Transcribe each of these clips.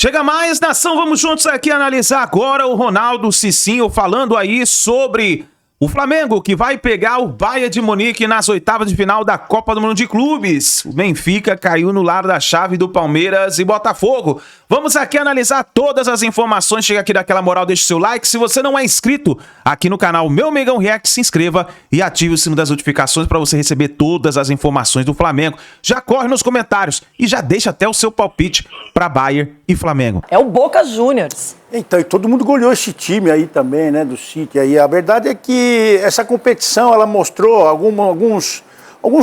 Chega mais, nação, vamos juntos aqui analisar agora o Ronaldo Cicinho falando aí sobre o Flamengo, que vai pegar o Bayern de Munique nas oitavas de final da Copa do Mundo de Clubes. O Benfica caiu no lado da chave do Palmeiras e Botafogo. Vamos aqui analisar todas as informações. Chega aqui daquela moral, deixa o seu like. Se você não é inscrito aqui no canal Meu Mengão React, se inscreva e ative o sino das notificações para você receber todas as informações do Flamengo. Já corre nos comentários e já deixa até o seu palpite para Bayern e Flamengo. É o Boca Juniors. Então, e todo mundo goleou esse time aí também, né, do City aí. A verdade é que essa competição, ela mostrou alguns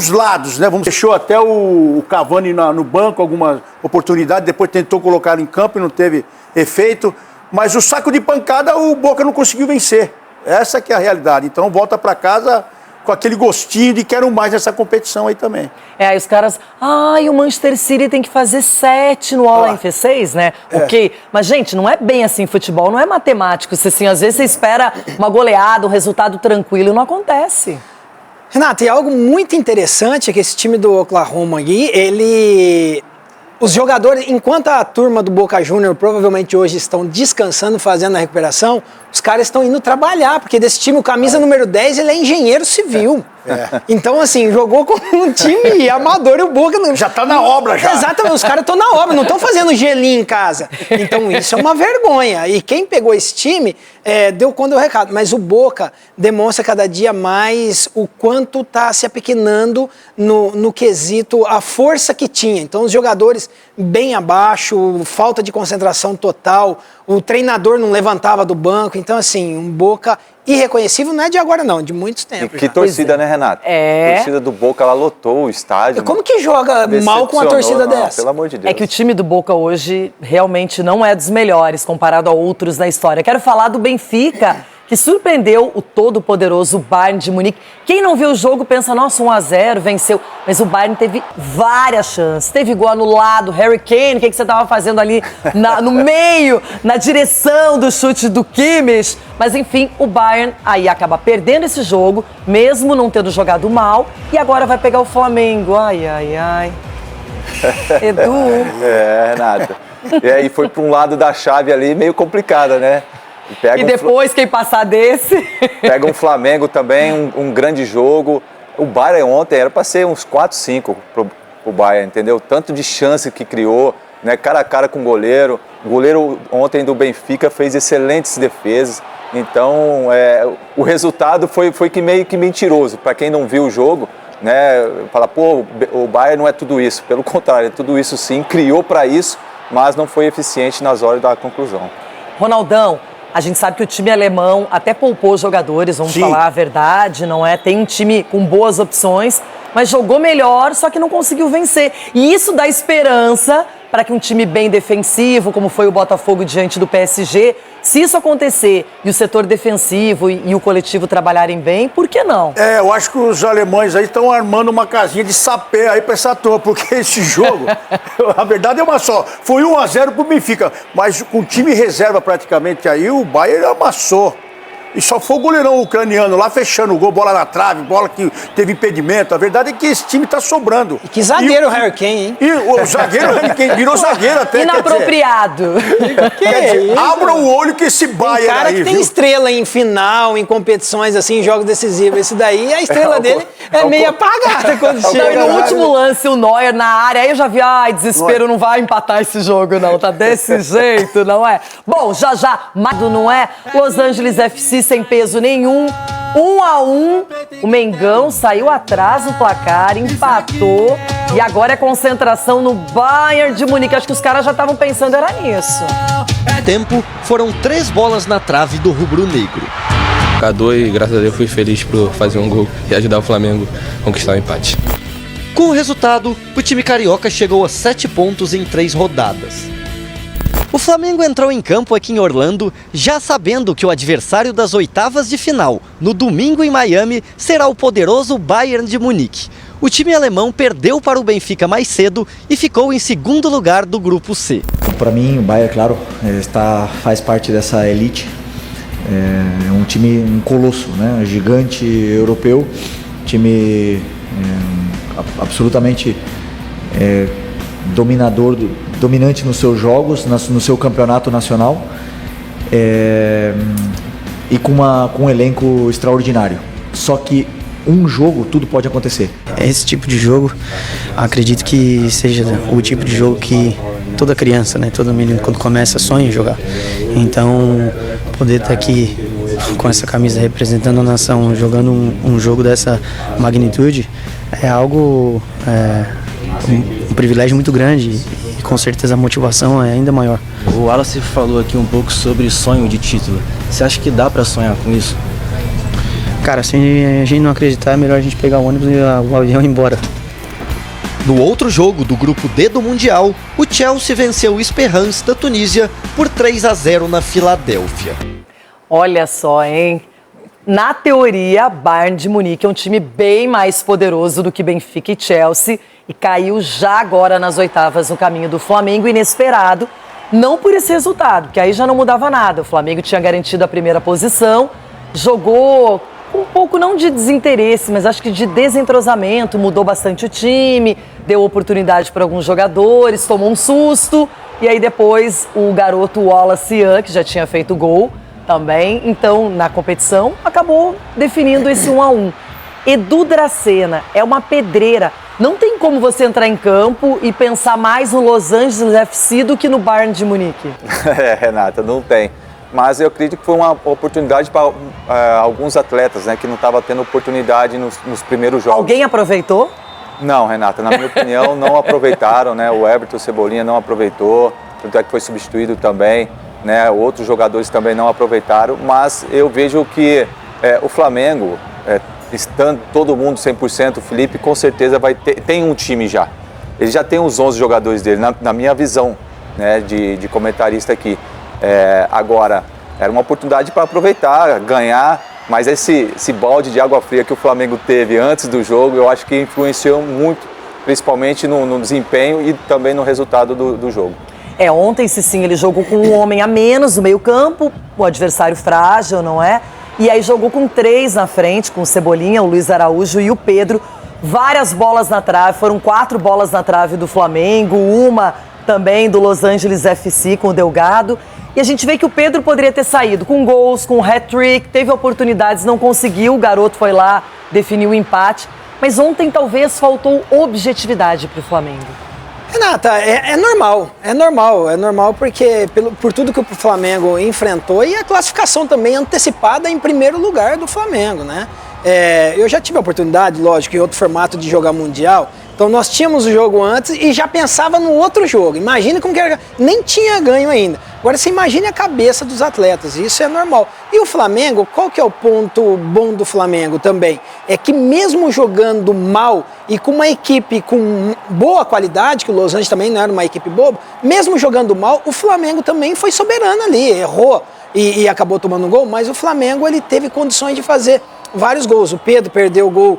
lados, né, deixou até o Cavani no banco, algumas oportunidades, depois tentou colocar em campo e não teve efeito, mas o saco de pancada o Boca não conseguiu vencer. Essa que é a realidade. Então, volta para casa com aquele gostinho de quero mais nessa competição aí também. Aí os caras, o Manchester City tem que fazer 7 no All-In, fez 6, né? Ok, mas gente, não é bem assim futebol, não é matemático. Assim, às vezes você espera uma goleada, um resultado tranquilo, não acontece. Renato, e algo muito interessante é que esse time do Oklahoma aí, os jogadores, enquanto a turma do Boca Júnior provavelmente hoje estão descansando, fazendo a recuperação, os caras estão indo trabalhar, porque desse time, o camisa número 10, ele é engenheiro civil. Então, assim, jogou com um time amador e o Boca... Não, já tá na obra, já. Exatamente, os caras estão na obra, não estão fazendo gelinho em casa. Então, isso é uma vergonha. E quem pegou esse time, deu conta do recado. Mas o Boca demonstra cada dia mais o quanto está se apequenando no quesito, a força que tinha. Então, os jogadores bem abaixo, falta de concentração total, o treinador não levantava do banco. Então, assim, um Boca irreconhecível, não é de agora não, de muitos tempos. Que torcida, né, Renato? A torcida do Boca, ela lotou o estádio. Como que joga mal com uma torcida dessa? Pelo amor de Deus. É que o time do Boca hoje realmente não é dos melhores comparado a outros na história. Quero falar do Benfica, que surpreendeu o todo-poderoso Bayern de Munique. Quem não viu o jogo pensa, nossa, 1-0, venceu. Mas o Bayern teve várias chances. Teve gol anulado, Harry Kane, o que você estava fazendo ali no meio, na direção do chute do Kimmich. Mas enfim, o Bayern aí acaba perdendo esse jogo, mesmo não tendo jogado mal. E agora vai pegar o Flamengo. Ai, ai, ai. Edu. Renato. E aí foi para um lado da chave ali meio complicada, né? E depois, quem passar desse... Pega um Flamengo também, um grande jogo. O Bayern ontem era para ser uns 4-5 pro Bayern, entendeu? Tanto de chance que criou, né? Cara a cara com o goleiro. O goleiro ontem do Benfica fez excelentes defesas. Então, o resultado foi que meio que mentiroso. Para quem não viu o jogo, né? Fala, pô, o Bayern não é tudo isso. Pelo contrário, é tudo isso sim. Criou para isso, mas não foi eficiente nas horas da conclusão. Ronaldão, a gente sabe que o time alemão até poupou jogadores, vamos falar a verdade, não é? Tem um time com boas opções, mas jogou melhor, só que não conseguiu vencer. E isso dá esperança para que um time bem defensivo, como foi o Botafogo diante do PSG, se isso acontecer e o setor defensivo e o coletivo trabalharem bem, por que não? Eu acho que os alemães aí estão armando uma casinha de sapé aí para essa turma, porque esse jogo, a verdade é uma só, foi 1-0 pro Benfica, mas com o time reserva praticamente aí, o Bayern amassou. E só foi o goleirão ucraniano lá fechando o gol, bola na trave, bola que teve impedimento. A verdade é que esse time tá sobrando. E que zagueiro o Harry Kane, hein? E o zagueiro Harry Kane virou zagueiro até. Inapropriado. Quer dizer, abra o olho que esse Bayern aí, cara que tem estrela em final, em competições assim, em jogos decisivos. Esse daí, a estrela dele é meio apagada quando chega. E no último lance, o Neuer na área, aí eu já vi, desespero, não vai empatar esse jogo não, tá desse jeito, não é? Bom, já, não é? Los Angeles FC sem peso nenhum, 1-1, o Mengão saiu atrás do placar, empatou e agora é concentração no Bayern de Munique. Acho que os caras já estavam pensando era nisso. Tempo, foram 3 bolas na trave do rubro-negro. Acabou e graças a Deus fui feliz por fazer um gol e ajudar o Flamengo a conquistar o empate. Com o resultado, o time carioca chegou a 7 pontos em 3 rodadas. O Flamengo entrou em campo aqui em Orlando, já sabendo que o adversário das oitavas de final, no domingo em Miami, será o poderoso Bayern de Munique. O time alemão perdeu para o Benfica mais cedo e ficou em segundo lugar do grupo C. Para mim, o Bayern, claro, faz parte dessa elite. É um time, um colosso, né? Gigante europeu, time absolutamente dominante nos seus jogos, no seu campeonato nacional, e com um elenco extraordinário. Só que um jogo, tudo pode acontecer. Esse tipo de jogo, acredito que seja o tipo de jogo que toda criança, né, todo menino quando começa sonha em jogar. Então, poder estar aqui com essa camisa representando a nação, jogando um jogo dessa magnitude, é algo, um privilégio muito grande e com certeza a motivação é ainda maior. O Wallace falou aqui um pouco sobre sonho de título. Você acha que dá para sonhar com isso? Cara, se a gente não acreditar, é melhor a gente pegar o ônibus e o avião e ir embora. No outro jogo do grupo D do Mundial, o Chelsea venceu o Esperance da Tunísia por 3-0 na Filadélfia. Olha só, hein? Na teoria, Bayern de Munique é um time bem mais poderoso do que Benfica e Chelsea e caiu já agora nas oitavas no caminho do Flamengo, inesperado, não por esse resultado, que aí já não mudava nada. O Flamengo tinha garantido a primeira posição, jogou um pouco não de desinteresse, mas acho que de desentrosamento, mudou bastante o time, deu oportunidade para alguns jogadores, tomou um susto, e aí depois o garoto Wallace, que já tinha feito gol também, então na competição acabou definindo esse 1-1. Edu Dracena é uma pedreira, não tem como você entrar em campo e pensar mais no Los Angeles FC do que no Bayern de Munique. Renata, não tem. Mas eu acredito que foi uma oportunidade para alguns atletas, né, que não estavam tendo oportunidade nos primeiros jogos. Alguém aproveitou? Não, Renata, na minha opinião, não aproveitaram, né? O Everton Cebolinha não aproveitou, tanto é que foi substituído também, né? Outros jogadores também não aproveitaram, mas eu vejo que o Flamengo, estando todo mundo 100%, o Felipe com certeza tem um time já. Ele já tem os 11 jogadores dele, na minha visão, né, de comentarista aqui. Agora, era uma oportunidade para aproveitar, ganhar, mas esse balde de água fria que o Flamengo teve antes do jogo, eu acho que influenciou muito, principalmente no desempenho e também no resultado do jogo. Ontem, sim, ele jogou com um homem a menos no meio-campo, o adversário frágil, não é? E aí jogou com 3 na frente, com o Cebolinha, o Luiz Araújo e o Pedro. Várias bolas na trave, foram 4 bolas na trave do Flamengo, uma também do Los Angeles FC com o Delgado. E a gente vê que o Pedro poderia ter saído com gols, com hat-trick, teve oportunidades, não conseguiu, o garoto foi lá, definiu o empate. Mas ontem talvez faltou objetividade para o Flamengo. Renata, é normal porque por tudo que o Flamengo enfrentou e a classificação também antecipada em primeiro lugar do Flamengo, né? Eu já tive a oportunidade, lógico, em outro formato de jogar Mundial, então nós tínhamos o jogo antes e já pensava no outro jogo. Imagina como que era, nem tinha ganho ainda. Agora você imagine a cabeça dos atletas, isso é normal. E o Flamengo, qual que é o ponto bom do Flamengo também? É que mesmo jogando mal e com uma equipe com boa qualidade, que o Los Angeles também não era uma equipe boba, mesmo jogando mal, o Flamengo também foi soberano ali, errou e acabou tomando um gol, mas o Flamengo ele teve condições de fazer vários gols. O Pedro perdeu o gol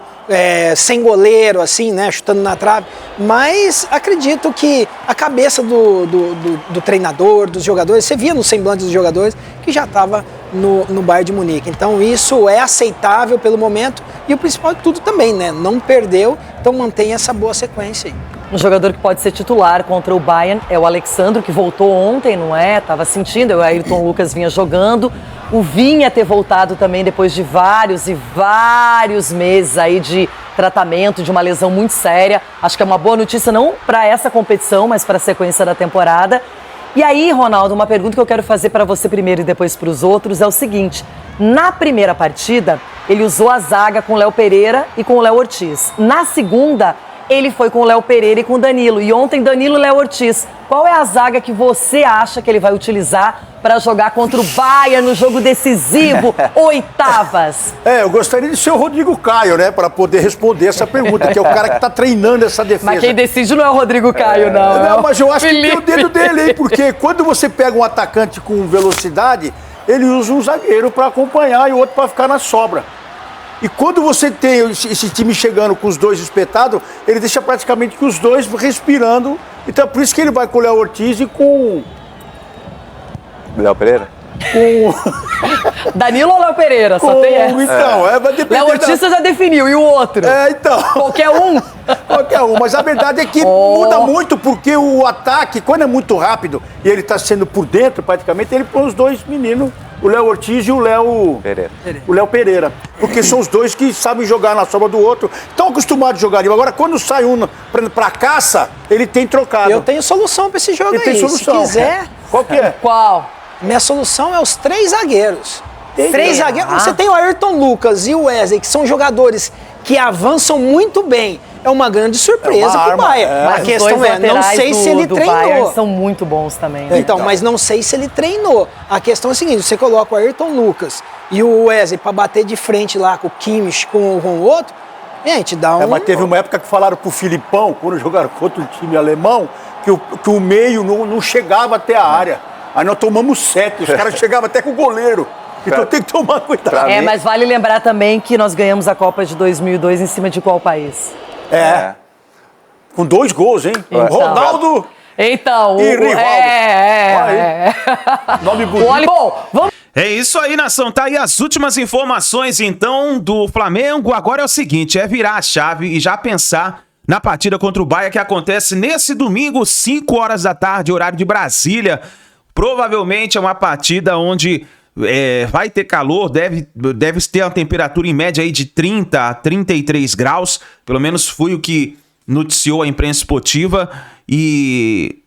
sem goleiro, assim, né, chutando na trave, mas acredito que a cabeça do treinador, dos jogadores, você via no semblante dos jogadores que já estava no Bayern de Munique. Então isso é aceitável pelo momento e o principal de tudo também, né, não perdeu, então mantém essa boa sequência aí. Um jogador que pode ser titular contra o Bayern é o Alexandro, que voltou ontem, não é? Tava sentindo, o Ayrton Lucas vinha jogando. O Vinha ter voltado também depois de vários e vários meses aí de tratamento, de uma lesão muito séria. Acho que é uma boa notícia não para essa competição, mas para a sequência da temporada. E aí, Ronaldo, uma pergunta que eu quero fazer para você primeiro e depois para os outros é o seguinte. Na primeira partida, ele usou a zaga com o Léo Pereira e com o Léo Ortiz. Na segunda, ele foi com o Léo Pereira e com o Danilo. E ontem, Danilo e Léo Ortiz. Qual é a zaga que você acha que ele vai utilizar para jogar contra o Bayern no jogo decisivo, oitavas? Eu gostaria de ser o Rodrigo Caio, né? Para poder responder essa pergunta, que é o cara que está treinando essa defesa. Mas quem decide não é o Rodrigo Caio, não. Não, mas eu acho que tem o dedo dele, hein? Porque quando você pega um atacante com velocidade, ele usa um zagueiro para acompanhar e o outro para ficar na sobra. E quando você tem esse time chegando com os dois espetados, ele deixa praticamente que os dois respirando. Então é por isso que ele vai com o Léo Ortiz e com... Léo Pereira? Danilo ou Léo Pereira? Só tem essa. Então, vai depender. Léo Ortiz você já definiu, e o outro? Então. Qualquer um? Qualquer um. Mas a verdade é que muda muito, porque o ataque, quando é muito rápido e ele tá sendo por dentro, praticamente, ele põe os dois meninos, o Léo Ortiz e o Léo Pereira. Porque são os dois que sabem jogar na sombra do outro. Estão acostumados a jogar ali. Agora, quando sai um pra caça, ele tem trocado. Eu tenho solução pra esse jogo Ele aí. tem solução. Se quiser. Qual que é? Qual? Minha solução é os 3 zagueiros. Três Será? zagueiros. Você tem o Ayrton Lucas e o Wesley, que são jogadores que avançam muito bem. É uma grande surpresa pro Bahia. A questão é, não sei se ele treinou. Bayern são muito bons também. Então, mas não sei se ele treinou. A questão é a seguinte, você coloca o Ayrton Lucas e o Wesley pra bater de frente lá com o Kimmich, com o outro, gente, dá um... Mas teve uma época que falaram pro Filipão, quando jogaram contra o time alemão, que o meio não chegava até a área. Aí nós tomamos 7, os caras chegavam até com o goleiro. Então tem que tomar cuidado. Mas vale lembrar também que nós ganhamos a Copa de 2002 em cima de qual país? Com 2 gols, hein? Então. Ronaldo então, e Rivaldo. Nome bonito. Bom, vamos... É isso aí, nação. Tá aí as últimas informações, então, do Flamengo. Agora é o seguinte, é virar a chave e já pensar na partida contra o Bahia, que acontece nesse domingo, 5 horas da tarde, horário de Brasília. Provavelmente é uma partida onde vai ter calor, deve ter uma temperatura em média aí de 30 a 33 graus. Pelo menos foi o que noticiou a imprensa esportiva. E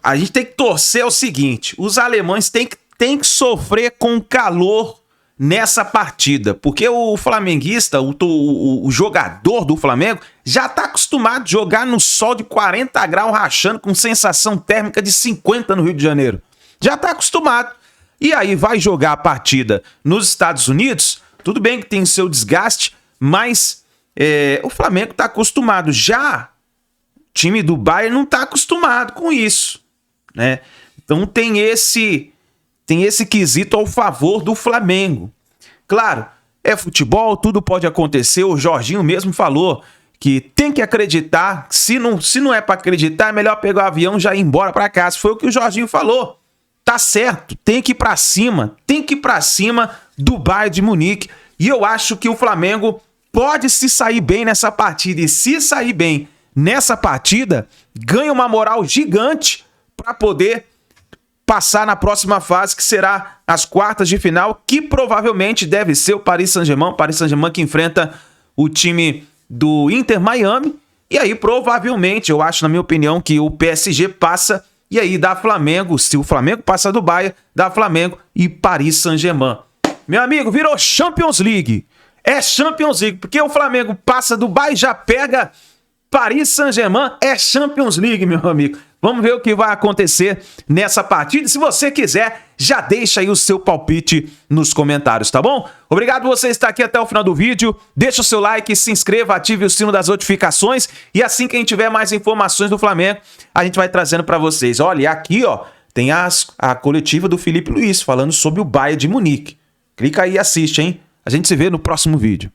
a gente tem que torcer o seguinte, os alemães têm que sofrer com calor nessa partida, porque o flamenguista, o jogador do Flamengo, já tá acostumado a jogar no sol de 40 graus rachando com sensação térmica de 50 no Rio de Janeiro. Já tá acostumado. E aí vai jogar a partida nos Estados Unidos, tudo bem que tem o seu desgaste, mas o Flamengo tá acostumado. Já o time do Bayern não tá acostumado com isso, né? Então tem esse quesito ao favor do Flamengo. Claro, é futebol, tudo pode acontecer. O Jorginho mesmo falou que tem que acreditar. Se não é para acreditar, é melhor pegar o avião e já ir embora para casa. Foi o que o Jorginho falou. Tá certo, tem que ir para cima. Tem que ir para cima do Bayern de Munique. E eu acho que o Flamengo pode se sair bem nessa partida. E se sair bem nessa partida, ganha uma moral gigante para poder passar na próxima fase, que será as quartas de final, que provavelmente deve ser o Paris Saint-Germain. O Paris Saint-Germain que enfrenta o time do Inter Miami. E aí, provavelmente, eu acho, na minha opinião, que o PSG passa e aí dá Flamengo. Se o Flamengo passa do Bayern, dá Flamengo e Paris Saint-Germain. Meu amigo, virou Champions League. É Champions League, porque o Flamengo passa do Bayern e já pega Paris Saint-Germain. É Champions League, meu amigo. Vamos ver o que vai acontecer nessa partida. Se você quiser, já deixa aí o seu palpite nos comentários, tá bom? Obrigado por você estar aqui até o final do vídeo. Deixa o seu like, se inscreva, ative o sino das notificações. E assim que a gente tiver mais informações do Flamengo, a gente vai trazendo para vocês. Olha, aqui ó, tem a coletiva do Felipe Luiz falando sobre o Bayern de Munique. Clica aí e assiste, hein? A gente se vê no próximo vídeo.